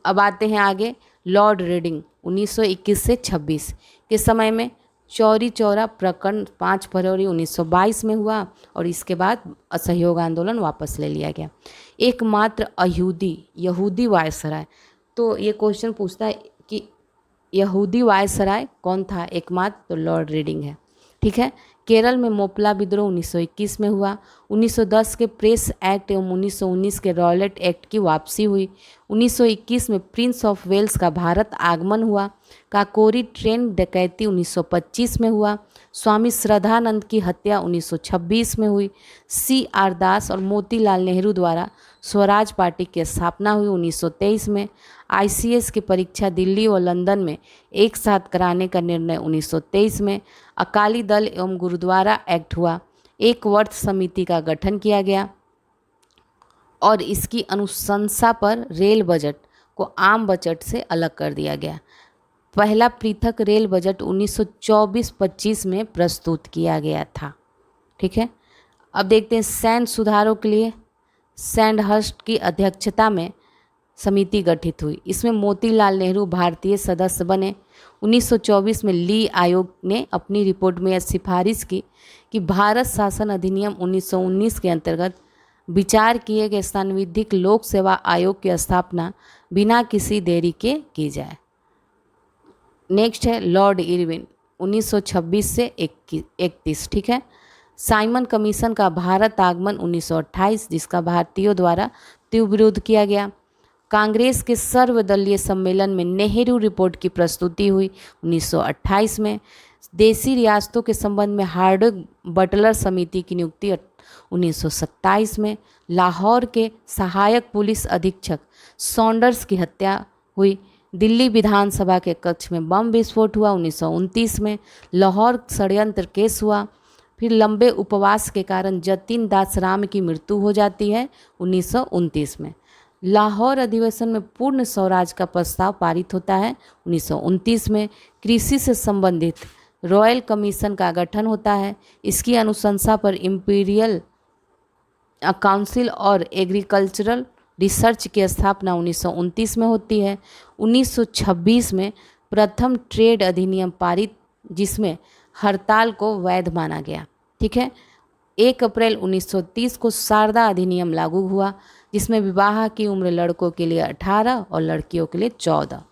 अब आते हैं आगे। लॉर्ड रीडिंग 1921 से 26 के समय में चौरी चौरा प्रकरण 5 फरवरी 1922 में हुआ और इसके बाद असहयोग आंदोलन वापस ले लिया गया। एकमात्र यहूदी वायसराय, तो ये क्वेश्चन पूछता है कि यहूदी वायसराय कौन था एकमात्र, तो लॉर्ड रीडिंग है। ठीक है। केरल में मोपला विद्रोह 1921 में हुआ। 1910 के प्रेस एक्ट एवं 1919 के रॉलेट एक्ट की वापसी हुई। 1921 में प्रिंस ऑफ वेल्स का भारत आगमन हुआ। काकोरी ट्रेन डकैती 1925 में हुआ। स्वामी श्रद्धानंद की हत्या 1926 में हुई। CR दास और मोतीलाल नेहरू द्वारा स्वराज पार्टी की स्थापना हुई 1923 में। ICS की परीक्षा दिल्ली और लंदन में एक साथ कराने का निर्णय 1923 में। अकाली दल एवं गुरुद्वारा एक्ट हुआ। एक वर्ष समिति का गठन किया गया और इसकी अनुशंसा पर रेल बजट को आम बजट से अलग कर दिया गया। पहला पृथक रेल बजट 1924-25 में प्रस्तुत किया गया था। ठीक है। अब देखते हैं सैन्य सुधारों के लिए सैंडहर्स्ट की अध्यक्षता में समिति गठित हुई। इसमें मोतीलाल नेहरू भारतीय सदस्य बने। 1924 में ली आयोग ने अपनी रिपोर्ट में यह सिफारिश की कि भारत शासन अधिनियम 1919 के अंतर्गत विचार किए गए सांविधिक लोक सेवा आयोग की स्थापना बिना किसी देरी के की जाए। नेक्स्ट है लॉर्ड इरविन 1926 से 31। ठीक है। साइमन कमीशन का भारत आगमन 1928, जिसका भारतीयों द्वारा तीव्र विरोध किया गया। कांग्रेस के सर्वदलीय सम्मेलन में नेहरू रिपोर्ट की प्रस्तुति हुई 1928 में। देशी रियासतों के संबंध में हार्वर्ड बटलर समिति की नियुक्ति 1927 में। लाहौर के सहायक पुलिस अधीक्षक सॉन्डर्स की हत्या हुई। दिल्ली विधानसभा के कक्ष में बम विस्फोट हुआ 1929 में। लाहौर षड्यंत्र केस हुआ। फिर लंबे उपवास के कारण जतिन दास राम की मृत्यु हो जाती है 1929 में। लाहौर अधिवेशन में पूर्ण स्वराज का प्रस्ताव पारित होता है 1929 में। कृषि से संबंधित रॉयल कमीशन का गठन होता है। इसकी अनुशंसा पर इंपीरियल काउंसिल और एग्रीकल्चरल रिसर्च की स्थापना 1929 में होती है। 1926 में प्रथम ट्रेड अधिनियम पारित, जिसमें हड़ताल को वैध माना गया। ठीक है। 1 अप्रैल 1930 को शारदा अधिनियम लागू हुआ, जिसमें विवाह की उम्र लड़कों के लिए 18 और लड़कियों के लिए 14।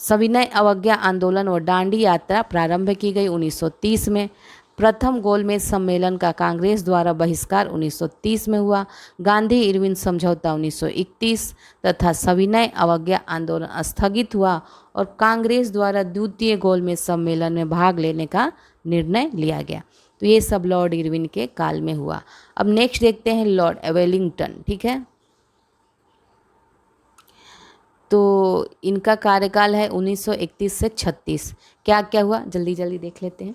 सविनय अवज्ञा आंदोलन और दांडी यात्रा प्रारंभ की गई 1930 में। प्रथम गोलमेज सम्मेलन का कांग्रेस द्वारा बहिष्कार 1930 में हुआ। गांधी इरविन समझौता 1931 तथा सविनय अवज्ञा आंदोलन स्थगित हुआ और कांग्रेस द्वारा द्वितीय गोलमेज सम्मेलन में भाग लेने का निर्णय लिया गया। तो ये सब लॉर्ड इरविन के काल में हुआ। अब नेक्स्ट देखते हैं लॉर्ड वेलिंगटन। ठीक है, तो इनका कार्यकाल है 1931 से 36। क्या क्या हुआ जल्दी जल्दी देख लेते हैं।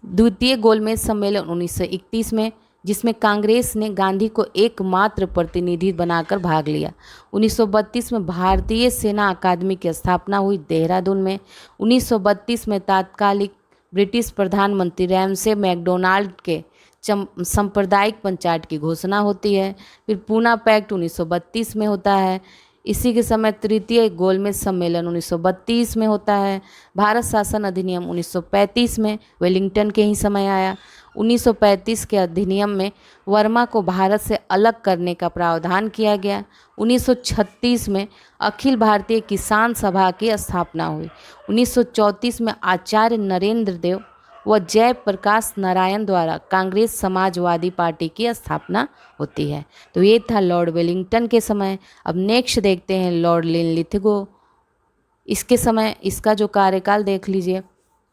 द्वितीय गोलमेज सम्मेलन 1931 में, जिसमें कांग्रेस ने गांधी को एकमात्र प्रतिनिधि बनाकर भाग लिया। 1932 में भारतीय सेना अकादमी की स्थापना हुई देहरादून में। 1932 में तात्कालिक ब्रिटिश प्रधानमंत्री रैमसे मैकडोनाल्ड के सांप्रदायिक पंचायत की घोषणा होती है। फिर पूना पैक्ट 1932 में होता है। इसी के समय तृतीय गोलमेज सम्मेलन 1932 में होता है। भारत शासन अधिनियम 1935 में वेलिंगटन के ही समय आया। 1935 के अधिनियम में वर्मा को भारत से अलग करने का प्रावधान किया गया। 1936 में अखिल भारतीय किसान सभा की स्थापना हुई। 1934 में आचार्य नरेंद्र देव व जयप्रकाश नारायण द्वारा कांग्रेस समाजवादी पार्टी की स्थापना होती है। तो ये था लॉर्ड वेलिंगटन के समय। अब नेक्स्ट देखते हैं लॉर्ड लिनलिथगो। इसके समय इसका जो कार्यकाल देख लीजिए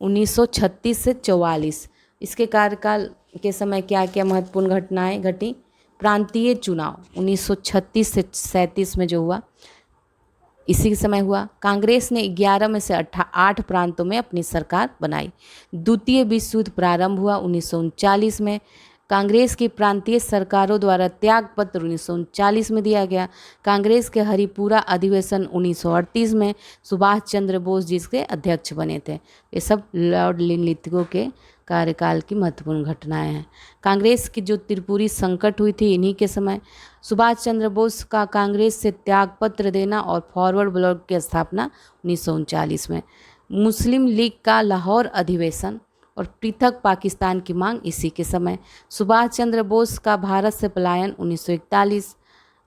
1936 से 44। इसके कार्यकाल के समय क्या क्या महत्वपूर्ण घटनाएं घटी। प्रांतीय चुनाव 1936 से 37 में जो हुआ, इसी समय हुआ। कांग्रेस ने 11 में से 8 प्रांतों में अपनी सरकार बनाई। द्वितीय विश्व युद्ध प्रारंभ हुआ 1939 में। कांग्रेस की प्रांतीय सरकारों द्वारा त्याग पत्र 1939 में दिया गया। कांग्रेस के हरिपुरा अधिवेशन 1938 में सुभाष चंद्र बोस जिसके अध्यक्ष बने थे। ये सब लॉर्ड लिनलिथगो के कार्यकाल की महत्वपूर्ण घटनाएं हैं। कांग्रेस की जो त्रिपुरी संकट हुई थी इन्हीं के समय। सुभाष चंद्र बोस का कांग्रेस से त्यागपत्र देना और फॉरवर्ड ब्लॉक की स्थापना 1939 में। मुस्लिम लीग का लाहौर अधिवेशन और पृथक पाकिस्तान की मांग इसी के समय। सुभाष चंद्र बोस का भारत से पलायन 1941।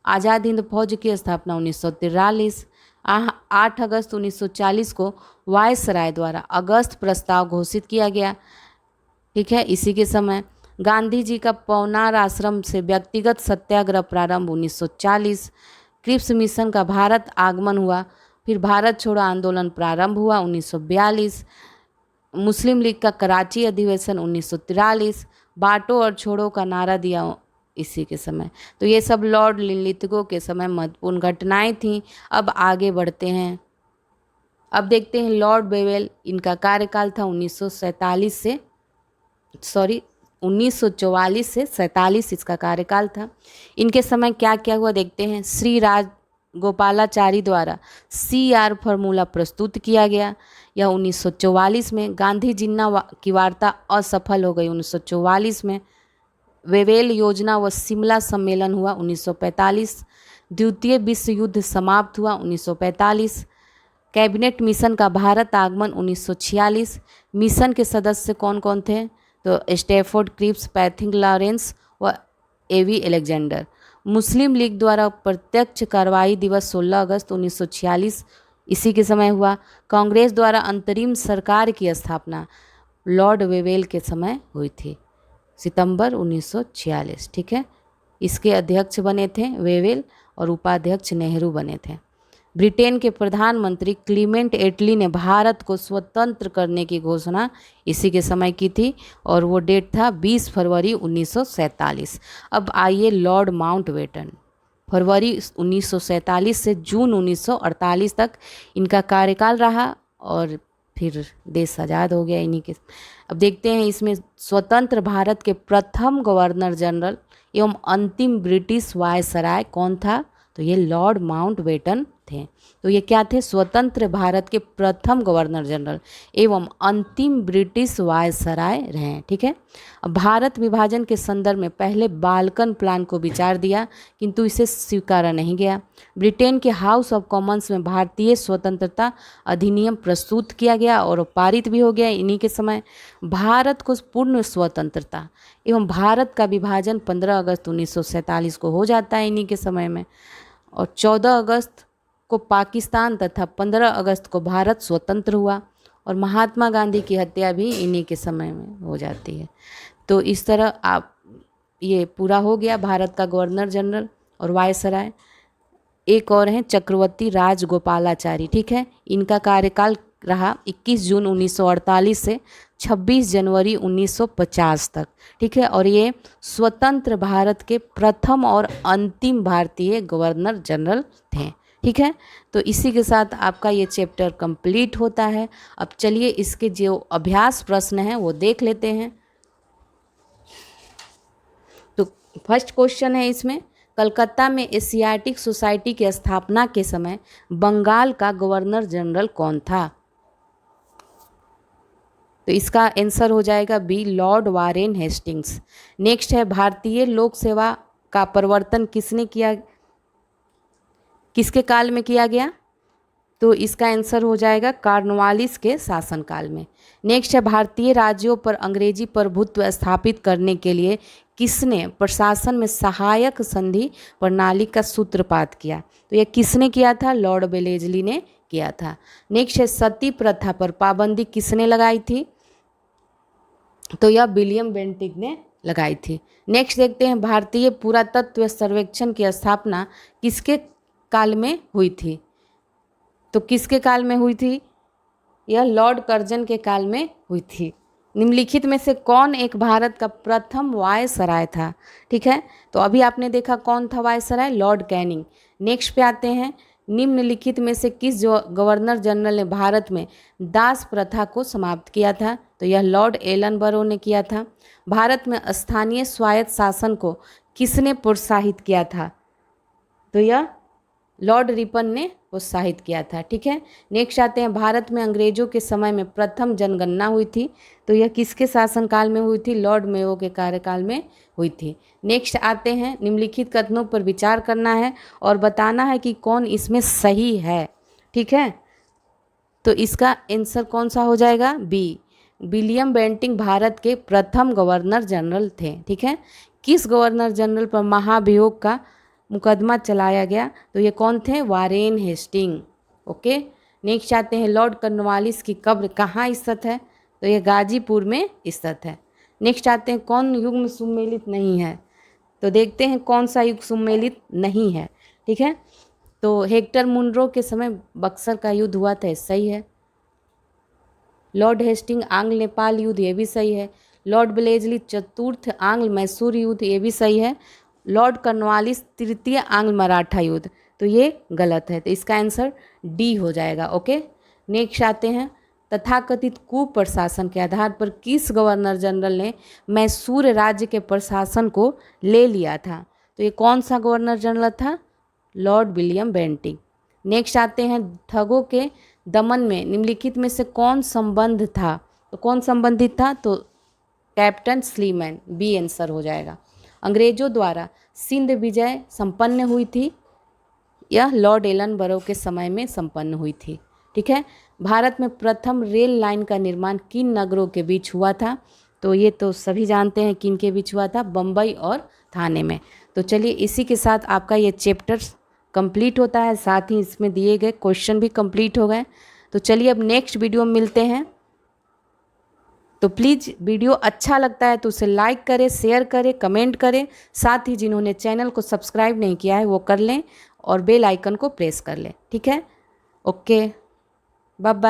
आज़ाद हिंद फौज की स्थापना 1943। 8 अगस्त 1940 को वायसराय द्वारा अगस्त प्रस्ताव घोषित किया गया। ठीक है, इसी के समय गांधी जी का पवनार आश्रम से व्यक्तिगत सत्याग्रह प्रारंभ 1940। क्रिप्स मिशन का भारत आगमन हुआ। फिर भारत छोड़ो आंदोलन प्रारंभ हुआ 1942। मुस्लिम लीग का कराची अधिवेशन 1943। बांटो और छोड़ो का नारा दिया इसी के समय। तो ये सब लॉर्ड लिनलिथगो के समय महत्वपूर्ण घटनाएं थीं। अब आगे बढ़ते हैं। अब देखते हैं लॉर्ड वेवेल। इनका कार्यकाल था 1944 से 47 इसका कार्यकाल था। इनके समय क्या क्या हुआ देखते हैं। श्री राज गोपालाचारी द्वारा CR फार्मूला प्रस्तुत किया गया। यह 1944 में। गांधी जिन्ना की वार्ता असफल हो गई 1944 में। वेवेल योजना व शिमला सम्मेलन हुआ 1945। द्वितीय विश्व युद्ध समाप्त हुआ 1945। कैबिनेट मिशन का भारत आगमन 1946। मिशन के सदस्य कौन कौन थे तो स्टैफोर्ड क्रिप्स, पैथिंग लॉरेंस व AV एलेक्जेंडर। मुस्लिम लीग द्वारा प्रत्यक्ष कार्रवाई दिवस 16 अगस्त 1946 इसी के समय हुआ। कांग्रेस द्वारा अंतरिम सरकार की स्थापना लॉर्ड वेवेल के समय हुई थी सितंबर 1946, ठीक है। इसके अध्यक्ष बने थे वेवेल और उपाध्यक्ष नेहरू बने थे। ब्रिटेन के प्रधानमंत्री क्लीमेंट एटली ने भारत को स्वतंत्र करने की घोषणा इसी के समय की थी और वो डेट था 20 फरवरी 1947। अब आइए लॉर्ड माउंटबेटन। फरवरी 1947 से जून 1948 तक इनका कार्यकाल रहा और फिर देश आज़ाद हो गया इन्हीं के। अब देखते हैं इसमें स्वतंत्र भारत के प्रथम गवर्नर जनरल एवं अंतिम ब्रिटिश वायसराय कौन था? तो ये लॉर्ड माउंटबेटन थे। तो ये क्या थे? स्वतंत्र भारत के प्रथम गवर्नर जनरल एवं अंतिम ब्रिटिश वायसराय रहे, ठीक है। अब भारत विभाजन के संदर्भ में पहले बाल्कन प्लान को विचार दिया किंतु इसे स्वीकारा नहीं गया। ब्रिटेन के हाउस ऑफ कॉमन्स में भारतीय स्वतंत्रता अधिनियम प्रस्तुत किया गया और पारित भी हो गया इन्हीं के समय। भारत को पूर्ण स्वतंत्रता एवं भारत का विभाजन 15 अगस्त 1947 को हो जाता है इन्हीं के समय में और 14 अगस्त को पाकिस्तान तथा 15 अगस्त को भारत स्वतंत्र हुआ और महात्मा गांधी की हत्या भी इन्हीं के समय में हो जाती है। तो इस तरह आप ये पूरा हो गया भारत का गवर्नर जनरल और वायसराय। एक और हैं चक्रवर्ती राजगोपालाचारी, ठीक है। इनका कार्यकाल रहा 21 जून 1948 से 26 जनवरी 1950 तक, ठीक है। और ये स्वतंत्र भारत के प्रथम और अंतिम भारतीय गवर्नर जनरल थे, ठीक है। तो इसी के साथ आपका ये चैप्टर कंप्लीट होता है। अब चलिए इसके जो अभ्यास प्रश्न हैं वो देख लेते हैं। तो फर्स्ट क्वेश्चन है इसमें, कलकत्ता में एशियाटिक सोसाइटी की स्थापना के समय बंगाल का गवर्नर जनरल कौन था? तो इसका आंसर हो जाएगा B, Lord Warren Hastings. Next है, भारतीय लोक सेवा का प्रवर्तन किसके काल में किया गया? तो इसका आंसर हो जाएगा कॉर्नवालिस के शासनकाल में। नेक्स्ट है, भारतीय राज्यों पर अंग्रेजी प्रभुत्व स्थापित करने के लिए किसने प्रशासन में सहायक संधि प्रणाली का सूत्रपात किया? तो यह किसने किया था? लॉर्ड वेलेस्ली ने किया था। नेक्स्ट है, सती प्रथा पर पाबंदी किसने लगाई थी? तो यह विलियम बेंटिक ने लगाई थी। नेक्स्ट देखते हैं, भारतीय पुरातत्व सर्वेक्षण की स्थापना किसके काल में हुई थी? तो किसके काल में हुई थी? यह लॉर्ड कर्जन के काल में हुई थी। निम्नलिखित में से कौन एक भारत का प्रथम वायसराय था? ठीक है, तो अभी आपने देखा कौन था वायसराय? Lord Canning. नेक्स्ट पे आते हैं, निम्नलिखित में से किस गवर्नर जनरल ने भारत में दास प्रथा को समाप्त किया था? तो यह लॉर्ड एलनबरो ने किया था। भारत में स्थानीय स्वायत्त शासन को किसने प्रोत्साहित किया था? तो यह लॉर्ड रिपन ने प्रोत्साहित किया था, ठीक है। नेक्स्ट आते हैं, भारत में अंग्रेजों के समय में प्रथम जनगणना हुई थी, तो यह किसके शासनकाल में हुई थी? लॉर्ड मेयो के कार्यकाल में हुई थी। नेक्स्ट आते हैं, निम्नलिखित कथनों पर विचार करना है और बताना है कि कौन इसमें सही है, ठीक है। तो इसका आंसर कौन सा हो जाएगा? बी, विलियम बेंटिक भारत के प्रथम गवर्नर जनरल थे, ठीक है। किस गवर्नर जनरल पर महाभियोग का मुकदमा चलाया गया? तो ये कौन थे? Warren Hasting, okay. नेक्स्ट आते हैं, लॉर्ड कॉर्नवालिस की कब्र कहाँ स्थित है? तो ये गाजीपुर में स्थित है। नेक्स्ट आते हैं, कौन युग्म सुमेलित नहीं है? तो देखते हैं कौन सा युग सुमेलित नहीं है, ठीक है। तो हेक्टर मुनरो के समय बक्सर का युद्ध हुआ था, सही है। लॉर्ड हेस्टिंग आंग्ल नेपाल युद्ध, ये भी सही है। लॉर्ड वेलेस्ली चतुर्थ आंग्ल मैसूर युद्ध, ये भी सही है। लॉर्ड कॉर्नवालिस तृतीय आंग्ल मराठा युद्ध, तो ये गलत है। तो इसका आंसर डी हो जाएगा, ओके। नेक्स्ट आते हैं, तथाकथित कुप्रशासन के आधार पर किस गवर्नर जनरल ने मैसूर राज्य के प्रशासन को ले लिया था? तो ये कौन सा गवर्नर जनरल था? Lord William Bentinck. नेक्स्ट आते हैं, ठगों के दमन में निम्नलिखित में से कौन संबंध था? तो कौन संबंधित था? तो कैप्टन स्लीमैन, बी आंसर हो जाएगा। अंग्रेजों द्वारा सिंध विजय संपन्न हुई थी, यह लॉर्ड एलनबरो के समय में संपन्न हुई थी, ठीक है। भारत में प्रथम रेल लाइन का निर्माण किन नगरों के बीच हुआ था? तो ये तो सभी जानते हैं किन के बीच हुआ था, बम्बई और थाने में। तो चलिए इसी के साथ आपका ये चैप्टर कंप्लीट होता है, साथ ही इसमें दिए गए क्वेश्चन भी कंप्लीट हो गए। तो चलिए अब नेक्स्ट वीडियो में मिलते हैं। तो प्लीज़ वीडियो अच्छा लगता है तो उसे लाइक करें, शेयर करें, कमेंट करें। साथ ही जिन्होंने चैनल को सब्सक्राइब नहीं किया है वो कर लें और बेल आइकन को प्रेस कर लें। ठीक है, ओके, बाय बाय।